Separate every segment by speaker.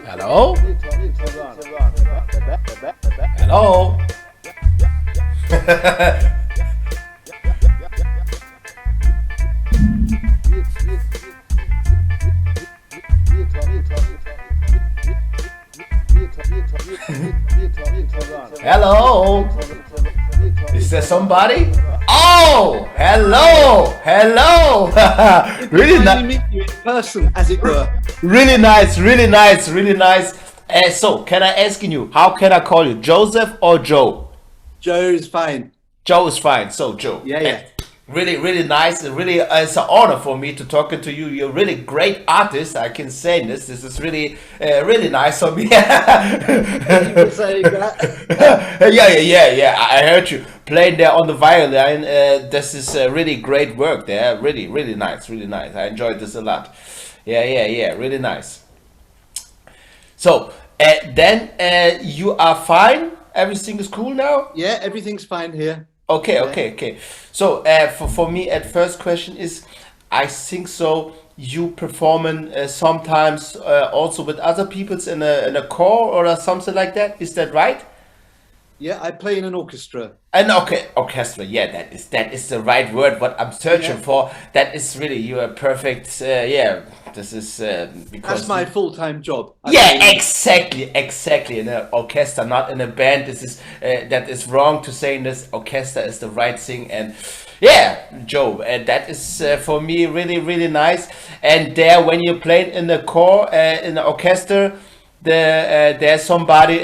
Speaker 1: Hello? Hello? Hello? Is there somebody? Oh, hello, hello. Really nice.
Speaker 2: Meet you in person, as it were.
Speaker 1: Really nice, really nice, really nice. So, can I ask you, how can I call you? Joseph or Joe?
Speaker 2: Joe's fine.
Speaker 1: Joe is fine. So, Joe.
Speaker 2: Yeah.
Speaker 1: Really, really nice. And really, it's an honor for me to talking to you. You're a really great artist. I can say this. This is really, really nice of me.
Speaker 2: You can say that.
Speaker 1: Yeah. I heard you playing there on the violin. This is really great work there. Really, really nice. Really nice. I enjoyed this a lot. Yeah. Really nice. So, then you are fine. Everything is cool now.
Speaker 2: Yeah, everything's fine here.
Speaker 1: Okay. So for me, at first question is, I think so. You performing sometimes also with other peoples in a choir or something like that. Is that right?
Speaker 2: Yeah, I play in an orchestra.
Speaker 1: And orchestra. Yeah, that is the right word. What I'm searching
Speaker 2: Yeah.
Speaker 1: for. That is really you are perfect. Yeah, this is because
Speaker 2: That's my full-time job.
Speaker 1: yeah, exactly. In an orchestra, not in a band. This is that is wrong to say. In this orchestra is the right thing, and yeah, Joe, that is for me really, really nice. And there, when you're playing in the choir, in the orchestra, there's somebody,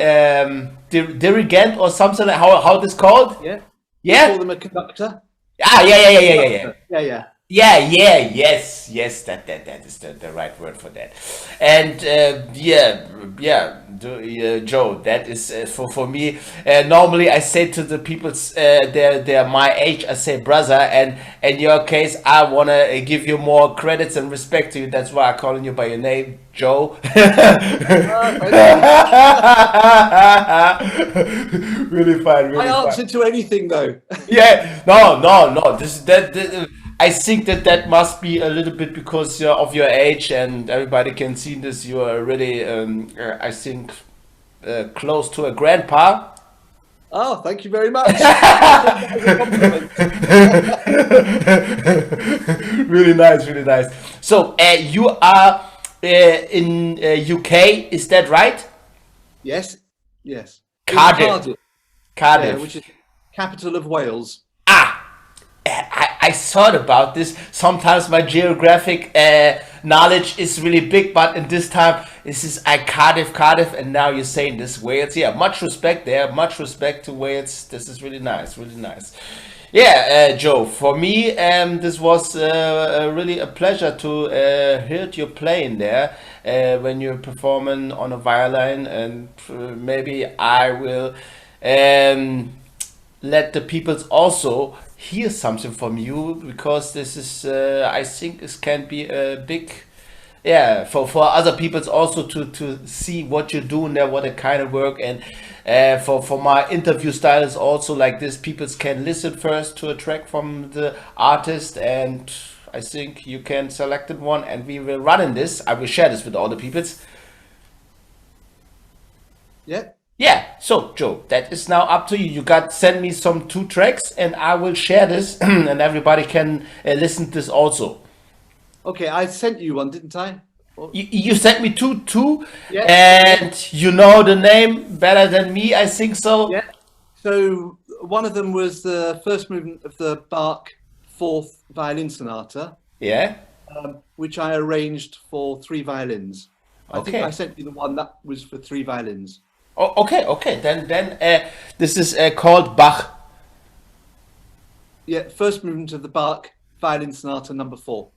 Speaker 1: dirigent or something. Like how this called?
Speaker 2: Yeah.
Speaker 1: Yeah.
Speaker 2: We call them a conductor.
Speaker 1: Yeah. Yes, that is the right word for that. And Joe, that is for me. Normally, I say to the people, they're my age. I say brother, and in your case, I wanna give you more credits and respect to you. That's why I'm calling you by your name, Joe. Really fine.
Speaker 2: I answer to anything though.
Speaker 1: Yeah, no. This I think that must be a little bit because of your age, and everybody can see this. You are really, I think, close to a grandpa.
Speaker 2: Oh, thank you very much.
Speaker 1: Really nice. So you are in UK, is that right?
Speaker 2: Yes. In
Speaker 1: Cardiff.
Speaker 2: Yeah, which is capital of Wales.
Speaker 1: I thought about this. Sometimes my geographic knowledge is really big, but in this time, this is Cardiff, and now you're saying this Wales. Yeah, much respect there. Much respect to Wales. This is really nice. Yeah, Joe, for me, this was really a pleasure to hear you playing there when you're performing on a violin, and maybe I will let the peoples also hear something from you, because this is I think this can be a big for other peoples also to see what you're doing there, what a kind of work. And for my interview style is also like this, peoples can listen first to a track from the artist, and I think you can select one and we will run in this. I will share this with all the peoples. Yeah, so Joe, that is now up to you. You got send me some 2 tracks and I will share this and everybody can listen to this also.
Speaker 2: Okay, I sent you one, didn't I?
Speaker 1: You sent me two,
Speaker 2: Yeah.
Speaker 1: and you know the name better than me, I think so.
Speaker 2: Yeah. So one of them was the first movement of the Bach 4th Violin Sonata,
Speaker 1: Yeah.
Speaker 2: which I arranged for 3 violins. I think
Speaker 1: Okay.
Speaker 2: I sent you the one that was for 3 violins.
Speaker 1: Oh, okay. Then this is called Bach.
Speaker 2: Yeah, first movement of the Bach Violin Sonata number 4.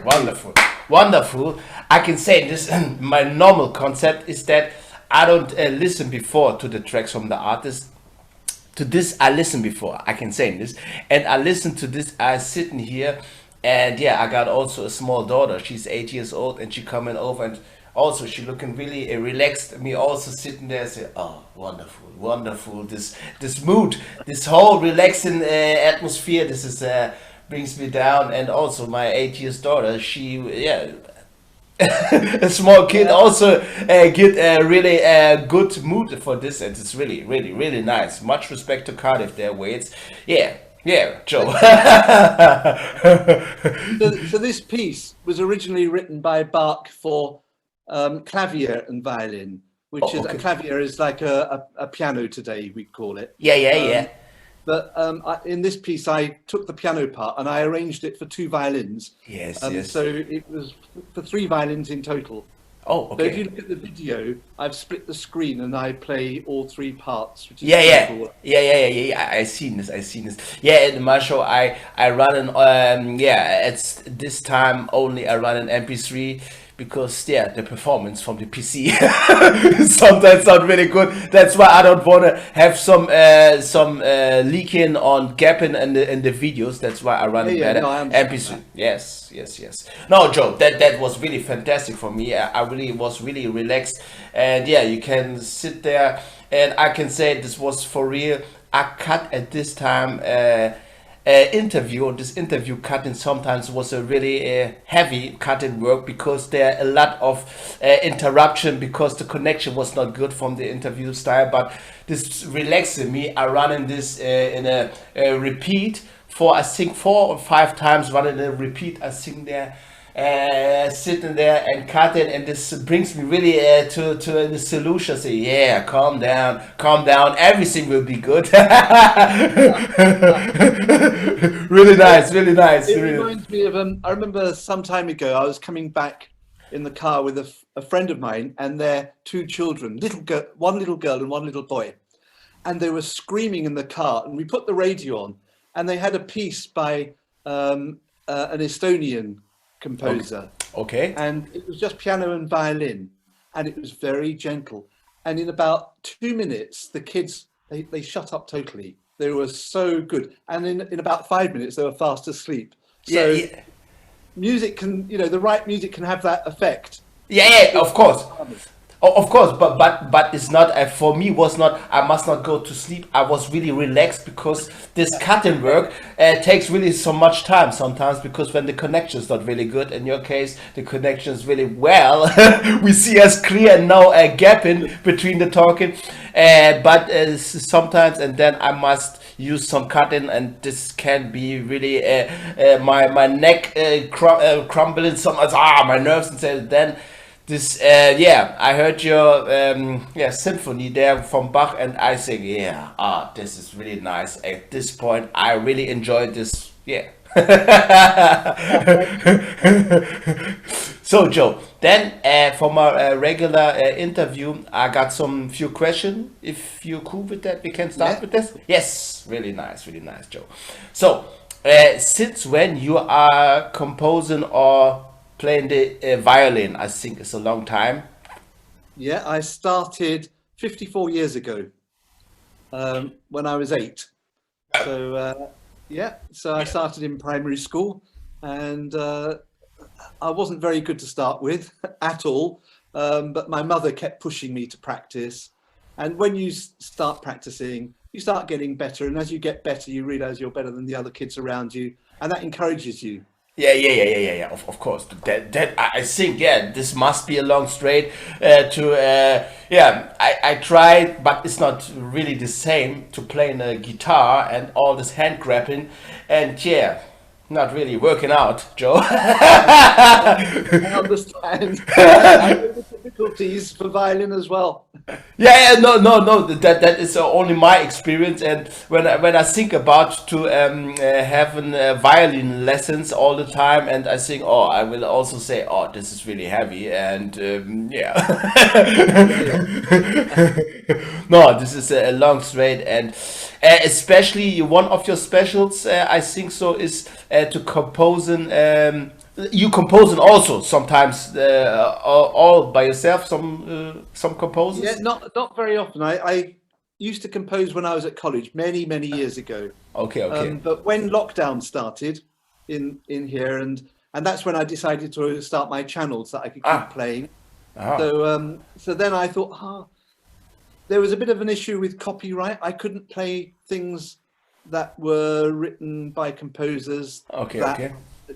Speaker 1: Wonderful, wonderful. I can say this. My normal concept is that I don't listen before to the tracks from the artist. To this, I listen before. I can say this, and I listen to this. I sitting here, and yeah, I got also a small daughter. She's 8 years old, and she coming over, and also she looking really relaxed. Me also sitting there, say, oh, wonderful, wonderful. This mood, this whole relaxing atmosphere. This is brings me down, and also my 8 years daughter. She yeah. A small kid also get a really good mood for this, and it's really, really, really nice. Much respect to Cardiff their ways. Yeah, Joe.
Speaker 2: So this piece was originally written by Bach for clavier and violin, which is a clavier is like a piano today, we call it.
Speaker 1: Yeah.
Speaker 2: But in this piece, I took the piano part and I arranged it for 2 violins.
Speaker 1: Yes.
Speaker 2: So it was for 3 violins in total.
Speaker 1: Oh, okay.
Speaker 2: So if you look at the video, I've split the screen and I play all 3 parts. Which is
Speaker 1: Yeah. I seen this. Yeah, in my show, I run an it's this time only I run an MP3 because the performance from the PC sometimes not really good. That's why I don't want to have some leaking on gapping in the videos. That's why I run it better.
Speaker 2: No,
Speaker 1: MP3. Yes. No, Joe, that was really fantastic for me. I really was really relaxed, and yeah, you can sit there, and I can say this was for real. I cut at this time. Interview. This interview cutting sometimes was a really heavy cutting work because there are a lot of interruption because the connection was not good from the interview style. But this relaxing me. I running this in a repeat for I think 4 or 5 times. Running a repeat. I sing there. Sitting there and cutting, and this brings me really to the solution. Say, yeah, calm down, everything will be good. Really nice.
Speaker 2: It reminds me of I remember some time ago I was coming back in the car with a friend of mine and their 2 children, one little girl and one little boy, and they were screaming in the car, and we put the radio on, and they had a piece by an Estonian composer.
Speaker 1: Okay.
Speaker 2: And it was just piano and violin, and it was very gentle. And in about 2 minutes, the kids they shut up totally. They were so good. And in about 5 minutes, they were fast asleep. So music can, the right music can have that effect.
Speaker 1: Yeah, of course. Of course, but it's not for me. Was not I must not go to sleep. I was really relaxed because this cutting work takes really so much time sometimes because when the connection is not really good. In your case, the connection is really well. We see us clear and no gap in between the talking. But sometimes, and then I must use some cutting, and this can be really my neck crumbling. Sometimes my nerves, and then. This, I heard your symphony there from Bach, and I think, this is really nice. At this point, I really enjoyed this. Yeah. So, Joe, then for my regular interview, I got some few questions. If you're cool with that, we can start with this. Yes, really nice, Joe. So, since when you are composing or playing the violin? I think it's a long time.
Speaker 2: Yeah, I started 54 years ago when I was 8. So so I started in primary school, and I wasn't very good to start with at all, but my mother kept pushing me to practice. And when you start practicing, you start getting better, and as you get better, you realize you're better than the other kids around you, and that encourages you.
Speaker 1: Yeah. Of course. That I think this must be a long straight I tried, but it's not really the same to play a guitar and all this hand grabbing, and not really working out, Joe.
Speaker 2: I understand. I know the difficulties for violin as well.
Speaker 1: No. That is only my experience. And when I think about to having violin lessons all the time, and I think, I will also say, this is really heavy, and No, this is a long straight, and especially one of your specials, I think so, is to composing You composing also sometimes all by yourself. Some composers.
Speaker 2: Yeah, not very often. I used to compose when I was at college many years ago.
Speaker 1: Okay.
Speaker 2: But when lockdown started in here, and that's when I decided to start my channel so that I could keep playing. So then I thought, there was a bit of an issue with copyright. I couldn't play things that were written by composers
Speaker 1: Okay.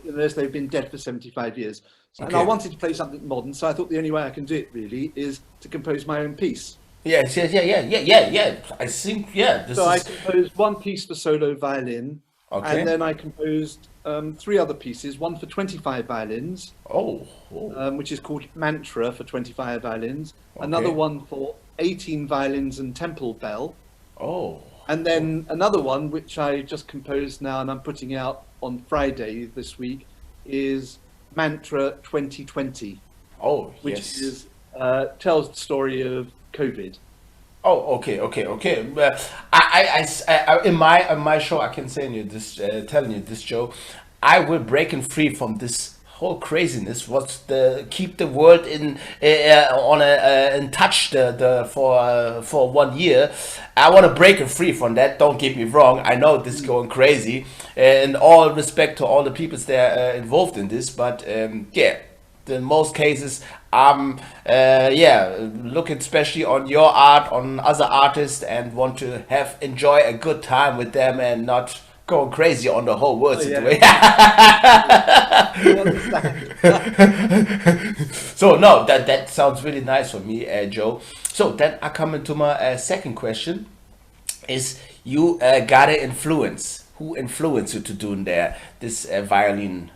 Speaker 2: unless they've been dead for 75 years. And I wanted to play something modern, so I thought the only way I can do it really is to compose my own piece.
Speaker 1: Yes. I think
Speaker 2: I composed one piece for solo violin, and then I composed 3 other pieces, one for 25 violins, which is called Mantra for 25 violins, another one for 18 violins and temple bell, and then another one which I just composed now and I'm putting out on Friday this week is Mantra 2020, which is tells the story of COVID.
Speaker 1: Okay. I in my show I can say you this, telling you this, Joe. I will breaking free from this whole craziness. What's the keep the world in in touch for 1 year. I want to break it free from that. Don't get me wrong. I know this is going crazy, and all respect to all the people that are involved in this. But in most cases, I'm looking especially on your art, on other artists, and want to enjoy a good time with them and not going crazy on the whole world situation. So no, that sounds really nice for me, Joe. So then I come into my second question: is you got an influence? Who influenced you to do this violin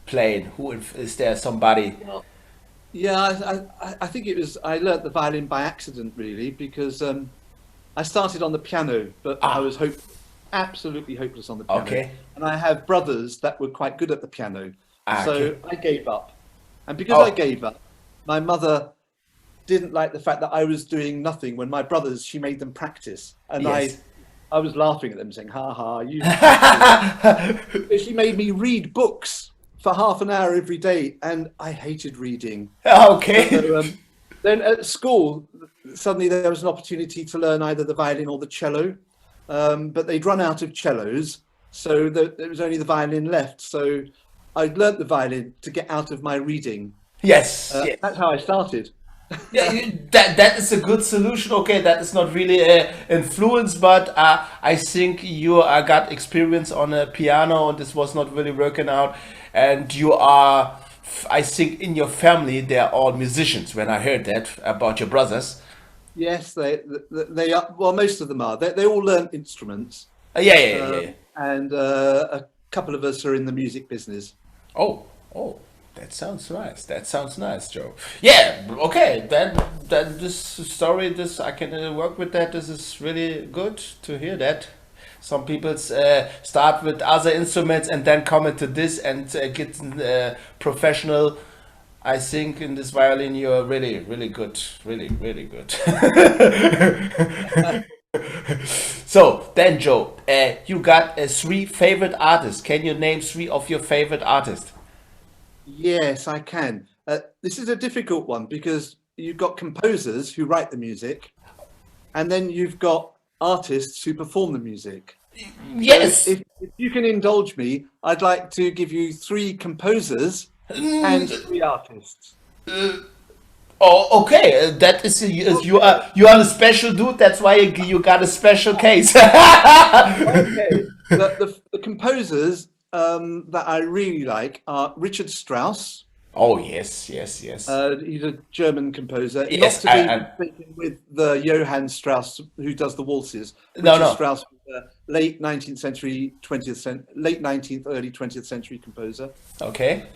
Speaker 1: playing? Is there somebody?
Speaker 2: I think it was. I learnt the violin by accident, really, because I started on the piano, but I was absolutely hopeless on the piano. And I have brothers that were quite good at the piano, so I gave up. And because I gave up, my mother didn't like the fact that I was doing nothing when my brothers, she made them practice, and I was laughing at them, saying, "Ha ha, you." She made me read books for half an hour every day, and I hated reading. So, then at school, suddenly there was an opportunity to learn either the violin or the cello, but they'd run out of cellos, so there was only the violin left. So I learnt the violin to get out of my reading.
Speaker 1: Yes.
Speaker 2: That's how I started.
Speaker 1: That is a good solution. Okay, that is not really influence, but I think you got experience on a piano and this was not really working out, and you are, I think in your family they're all musicians. When I heard that about your brothers.
Speaker 2: Yes, they are. Well, most of them are. They all learn instruments. And a couple of us are in the music business.
Speaker 1: That sounds nice. That sounds nice, Joe. Yeah, okay. Then this story, I can work with that. This is really good to hear that. Some people start with other instruments and then come into this and get professional. I think in this violin you're really, really good. Really, really good. So then, Joe, you got 3 favorite artists. Can you name 3 of your favorite artists?
Speaker 2: Yes, I can. This is a difficult one because you've got composers who write the music, and then you've got artists who perform the music.
Speaker 1: Yes.
Speaker 2: So if you can indulge me, I'd like to give you 3 composers and 3 artists.
Speaker 1: Okay. That is you are a special dude. That's why you got a special case.
Speaker 2: Okay. The composers that I really like are Richard Strauss.
Speaker 1: Oh yes.
Speaker 2: He's a German composer.
Speaker 1: Yes,
Speaker 2: not to be mistaken with the Johann Strauss who does the waltzes. Richard Strauss was a late 19th century, late 19th, early 20th century composer.
Speaker 1: Okay.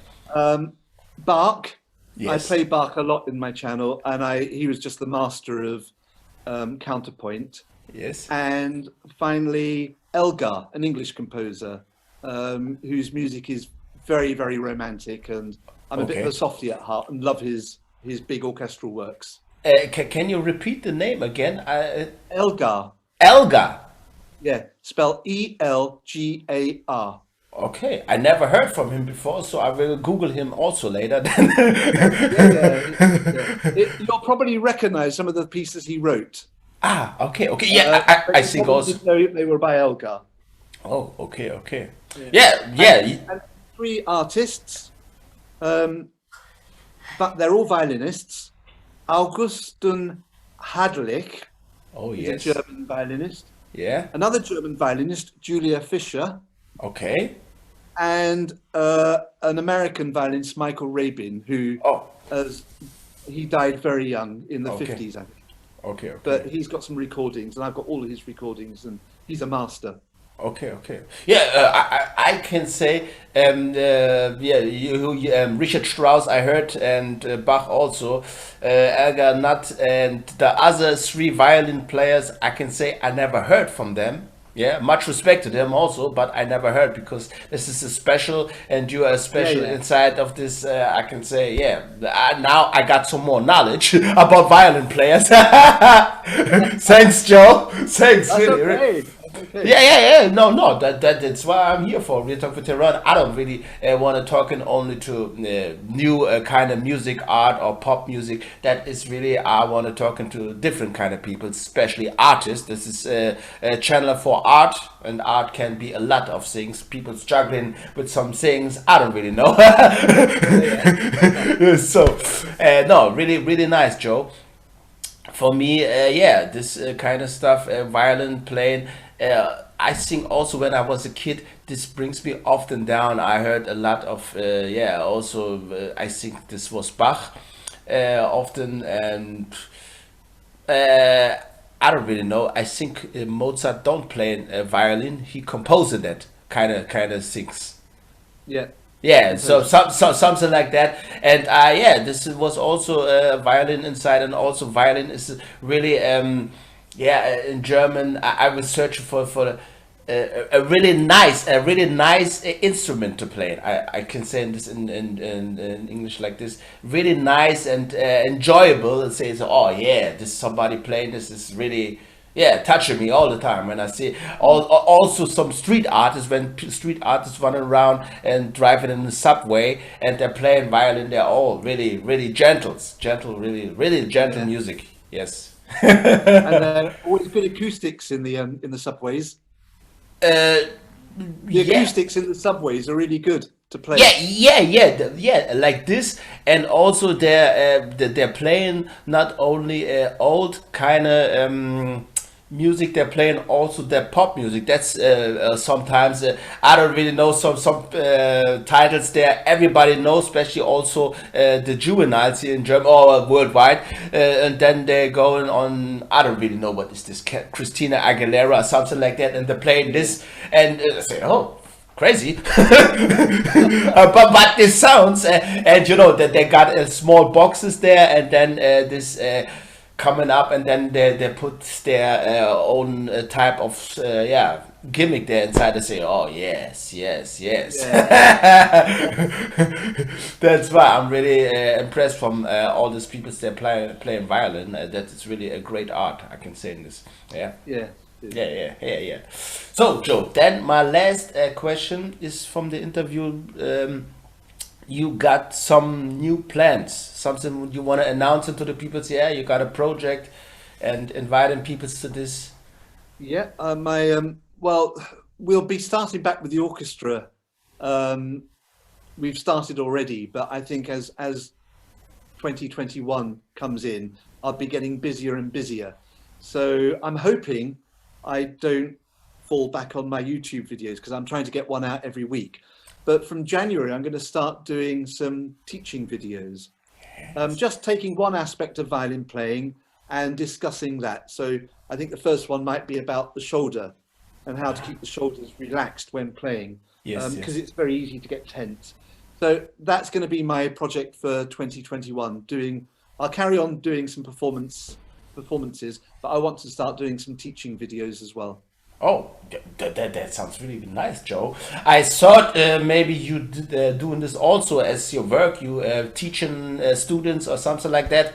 Speaker 2: Bach.
Speaker 1: Yes.
Speaker 2: I play Bach a lot in my channel, and he was just the master of counterpoint.
Speaker 1: Yes.
Speaker 2: And finally, Elgar, an English composer, whose music is very, very romantic, and I'm a bit of a softie at heart and love his big orchestral works.
Speaker 1: Can you repeat the name again?
Speaker 2: Elgar.
Speaker 1: Elgar.
Speaker 2: Yeah, spell E-L-G-A-R.
Speaker 1: Okay, I never heard from him before, so I will Google him also later. Then.
Speaker 2: You'll probably recognize some of the pieces he wrote.
Speaker 1: Ah, okay, okay. Yeah,
Speaker 2: But
Speaker 1: I
Speaker 2: you
Speaker 1: think
Speaker 2: probably
Speaker 1: also.
Speaker 2: didn't know they were by Elgar.
Speaker 1: Oh, okay, okay.
Speaker 2: Yeah.
Speaker 1: Yeah,
Speaker 2: And,
Speaker 1: yeah.
Speaker 2: and three artists, but they're all violinists. Augustin Hadlich
Speaker 1: Oh,
Speaker 2: is a
Speaker 1: yes.
Speaker 2: German violinist.
Speaker 1: Yeah.
Speaker 2: Another German violinist, Julia Fischer,
Speaker 1: Okay.
Speaker 2: and an American violinist, Michael Rabin, who
Speaker 1: Oh,
Speaker 2: he died very young in the
Speaker 1: okay.
Speaker 2: 50s, I think.
Speaker 1: Okay, okay.
Speaker 2: But he's got some recordings, and I've got all of his recordings, and he's a master.
Speaker 1: Okay, okay. Yeah, I can say, yeah, Richard Strauss I heard, and Bach also, Elgar Nutt, and the other three violin players, I can say I never heard from them. Yeah, much respect to them also, but I never heard because this is a special, and you are a special
Speaker 2: Yeah.
Speaker 1: inside of this. I can say, yeah. Now I got some more knowledge about violin players. Thanks, Joe. Thanks,
Speaker 2: That's
Speaker 1: really.
Speaker 2: okay. That's okay.
Speaker 1: Yeah. No. That's why I'm here for. Real Talk with Heron. I don't really want to talk in only to new kind of music, art or pop music. That is really I want to talk into different kind of people, especially artists. This is a channel for art, and art can be a lot of things. People struggling with some things. I don't really know. So, no, really nice, Joe. For me, yeah, this kind of stuff, violin playing. I think also when I was a kid, this brings me often down. I heard a lot of, yeah, also, I think this was Bach often, and I don't really know. I think Mozart don't play violin. He composed that kind of things.
Speaker 2: Yeah.
Speaker 1: Yeah, so,
Speaker 2: Composer.
Speaker 1: something like that, and yeah, this was also a violin inside, and also violin is really yeah, in German. I was searching for a really nice instrument to play. I can say this in English like this, really nice and enjoyable. And say so, oh yeah, this somebody playing this is really. Yeah, touching me all the time when I see also some street artists when street artists running around and driving in the subway and they're playing violin. They're all really gentle, really gentle
Speaker 2: Yeah.
Speaker 1: music. Yes.
Speaker 2: And always good acoustics in the subways.
Speaker 1: uh,
Speaker 2: The
Speaker 1: yeah.
Speaker 2: acoustics in the subways are really good to
Speaker 1: Yeah,
Speaker 2: play.
Speaker 1: yeah, like this, and also they're playing not only old kind of music. They're playing also their pop music. That's sometimes I don't really know some titles there. Everybody knows, especially also the juveniles here in Germany or worldwide, and then they're going on. I don't really know what is this, Christina Aguilera or something like that, and they're playing
Speaker 2: Yeah.
Speaker 1: this, and say, oh, crazy. But this sounds and you know that they got small boxes there, and then this coming up, and then they put their own type of yeah, gimmick there inside. They say, oh yes.
Speaker 2: Yeah.
Speaker 1: That's why I'm really impressed from all these people that playing violin. That is really a great art, I can say in this. Yeah.
Speaker 2: Yeah.
Speaker 1: Yeah. So, Joe, then my last question is from the interview. You got some new plans, something you want to announce it to the people? Say, yeah, you got a project, and inviting people to this.
Speaker 2: Yeah. Well, we'll be starting back with the orchestra. Um, we've started already, but I think as 2021 comes in, I'll be getting busier and busier. So I'm hoping I don't fall back on my YouTube videos because I'm trying to get one out every week. But from January, I'm going to start doing some teaching videos, just taking one aspect of violin playing and discussing that. So I think the first one might be about the shoulder and how to keep the shoulders relaxed when playing,
Speaker 1: Yes,
Speaker 2: because
Speaker 1: yes.
Speaker 2: it's very easy to get tense. So that's going to be my project for 2021. I'll carry on doing some performances, but I want to start doing some teaching videos as well.
Speaker 1: Oh, that sounds really nice, Joe. I thought maybe you doing this also as your work. You teaching students or something like that.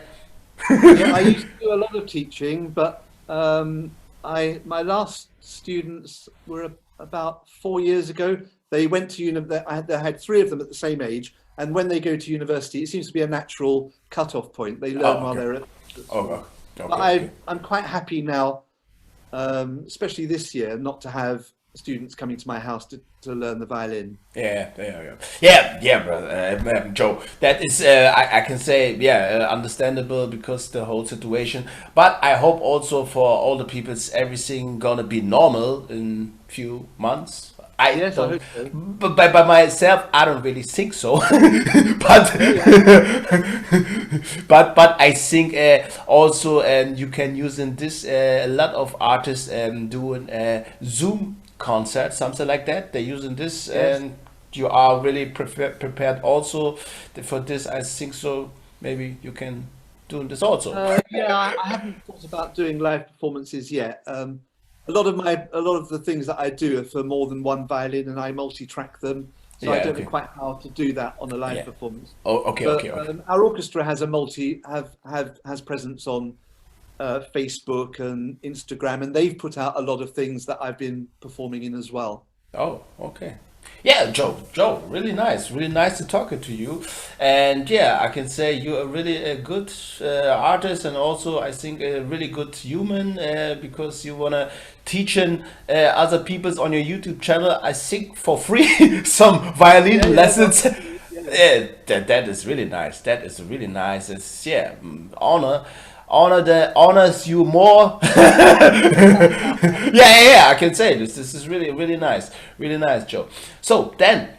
Speaker 2: Yeah, I used to do a lot of teaching, but my last students were about 4 years ago, they went to they had three of them at the same age, and when they go to university, it seems to be a natural cut-off point. They learn while they're at school. But I'm quite happy now, especially this year, not to have students coming to my house to learn the violin.
Speaker 1: Yeah, brother, Joe. That is, I can say, understandable because the whole situation. But I hope also for all the people, everything gonna be normal in few months.
Speaker 2: Yes, I hope so.
Speaker 1: But by myself, I don't really think so. but but I think also you can use in this a lot of artists doing Zoom concerts, something like that. They're using this,
Speaker 2: Yes.
Speaker 1: and you are really prepared also for this. I think so. Maybe you can do this also.
Speaker 2: I haven't thought about doing live performances yet. A lot of the things that I do are for more than one violin, and I multi-track them. So I don't know quite how to do that on a live performance.
Speaker 1: Oh, okay.
Speaker 2: Our orchestra has has presence on Facebook and Instagram, and they've put out a lot of things that I've been performing in as well.
Speaker 1: Oh, okay. Yeah, Joe, really nice to talking to you. And yeah, I can say you're really a good artist, and also I think a really good human because you wanna teaching other peoples on your YouTube channel. I think for free some violin lessons. That is really nice. That is really nice. It's honor that honors you more. I can say this is really nice, Joe. So then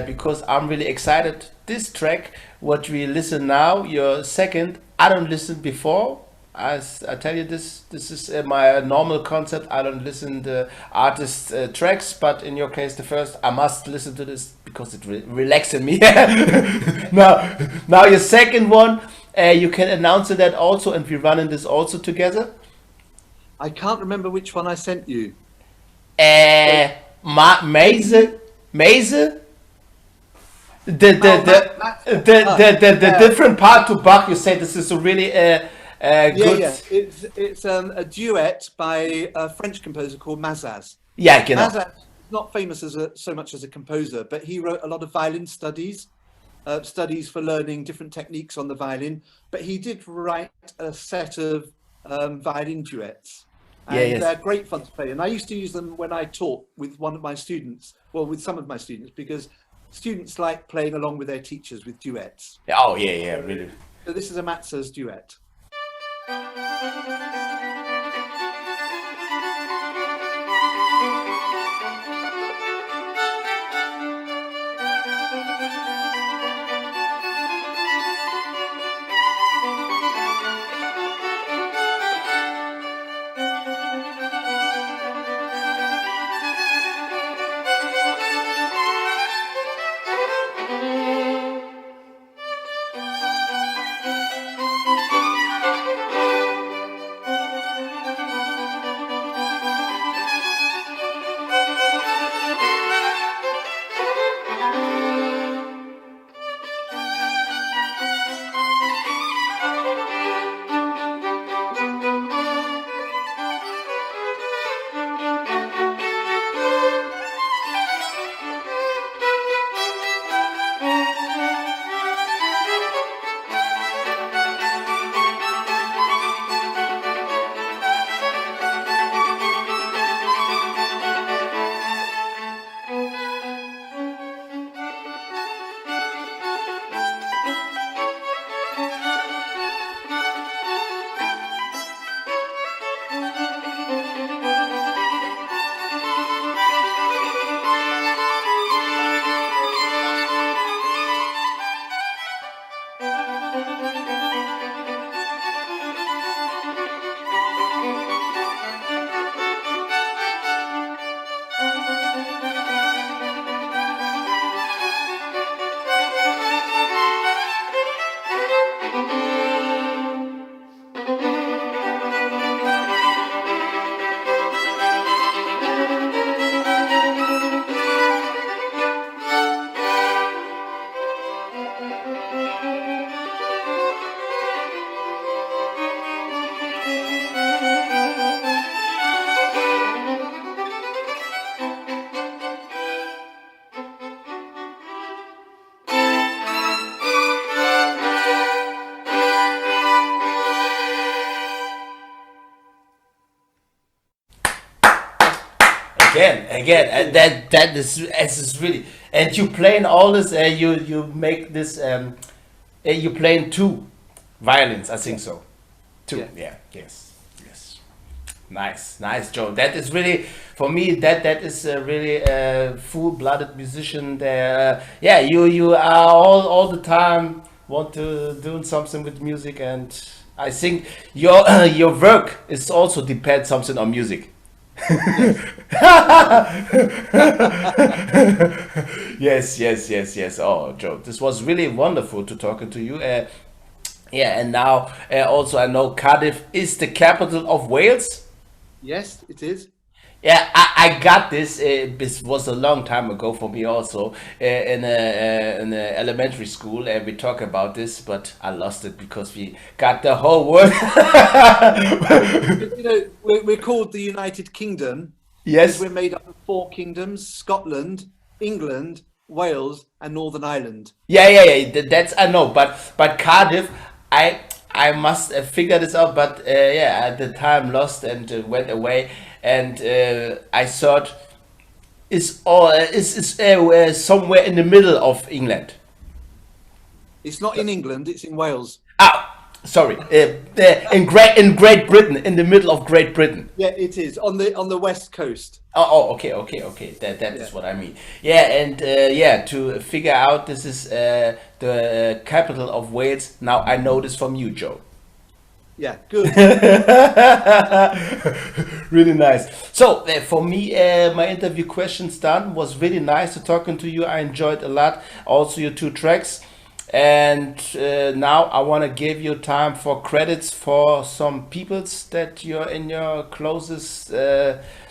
Speaker 1: because I'm really excited, this track what we listen now, your second, I don't listen before. As I tell you, this is my normal concept. I don't listen the artist tracks, but in your case the first, I must listen to this because it relaxes me. now your second one, you can announce that also, and we're running this also together.
Speaker 2: I can't remember which one I sent you.
Speaker 1: Maze. The different part to Bach. You say this is a really good.
Speaker 2: It's a duet by a French composer called Mazaz.
Speaker 1: Yeah, genau.
Speaker 2: Mazaz is not famous so much as a composer, but he wrote a lot of violin studies. Studies for learning different techniques on the violin, but he did write a set of violin duets, and they're great fun to play. And I used to use them when I taught with one of my students, with some of my students, because students like playing along with their teachers with duets.
Speaker 1: Oh yeah, really.
Speaker 2: So this is a Mazaz duet.
Speaker 1: again, and that is really. And you playing all this. You make this. You playing two violins, I think so. Two.
Speaker 2: Yeah.
Speaker 1: Yeah. Yes. Yes. Nice, Joe. That is really for me. That is really a full-blooded musician. There. Yeah. You are all the time want to do something with music, and I think your your work is also depends something on music. Yes. Oh, Joe, this was really wonderful to talking to you. Yeah, and now also I know Cardiff is the capital of Wales.
Speaker 2: Yes, it is.
Speaker 1: Yeah, I got this. This was a long time ago for me also in a elementary school, and we talk about this, but I lost it because we got the whole word.
Speaker 2: You know, we're called the United Kingdom.
Speaker 1: Yes.
Speaker 2: We're made up of 4 kingdoms: Scotland, England, Wales, and Northern Ireland.
Speaker 1: Yeah. That's I know, but Cardiff, I must figure this out. But yeah, at the time lost and went away, and I thought is all is somewhere in the middle of England.
Speaker 2: It's not in England; it's in Wales.
Speaker 1: Ah, sorry, in Great Britain, in the middle of Great Britain.
Speaker 2: Yeah, it is on the west coast.
Speaker 1: Okay. That is what I mean. Yeah, and yeah, to figure out this is the capital of Wales. Now I know this from you, Joe.
Speaker 2: Yeah, good.
Speaker 1: Really nice. So for me, my interview questions done. Was really nice to talking to you. I enjoyed a lot. Also your 2 tracks. And now I want to give you time for credits for some peoples that you're in your closest,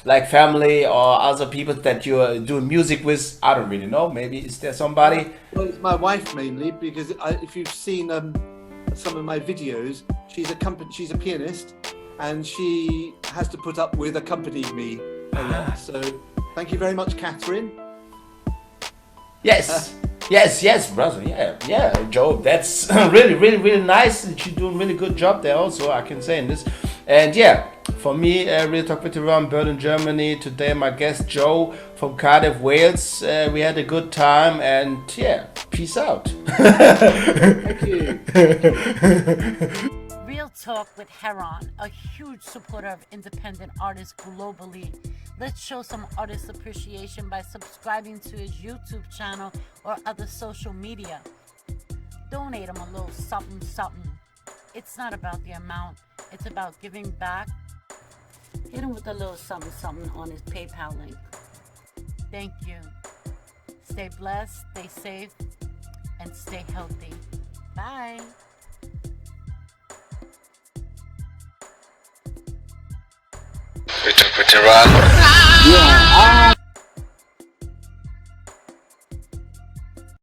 Speaker 1: like family or other people that you're doing music with. I don't really know. Maybe is there somebody?
Speaker 2: Well, it's my wife mainly, because if you've seen some of my videos, she's a pianist, and she has to put up with accompanying me a lot. So thank you very much, Catherine.
Speaker 1: Yes. Yes, brother. Yeah, Joe. That's really nice. You're doing really good job there. Also, I can say in this. And yeah, for me, Real Talk with Heron, Berlin, Germany. Today, my guest Joe from Cardiff, Wales. We had a good time, and yeah, peace out.
Speaker 2: Thank you.
Speaker 3: Real Talk with Heron, a huge supporter of independent artists globally. Let's show some artist appreciation by subscribing to his YouTube channel or other social media. Donate him a little something. It's not about the amount, it's about giving back. Hit him with a little something on his PayPal link. Thank you. Stay blessed, stay safe, and stay healthy. Bye.
Speaker 4: Real Talk with Heron.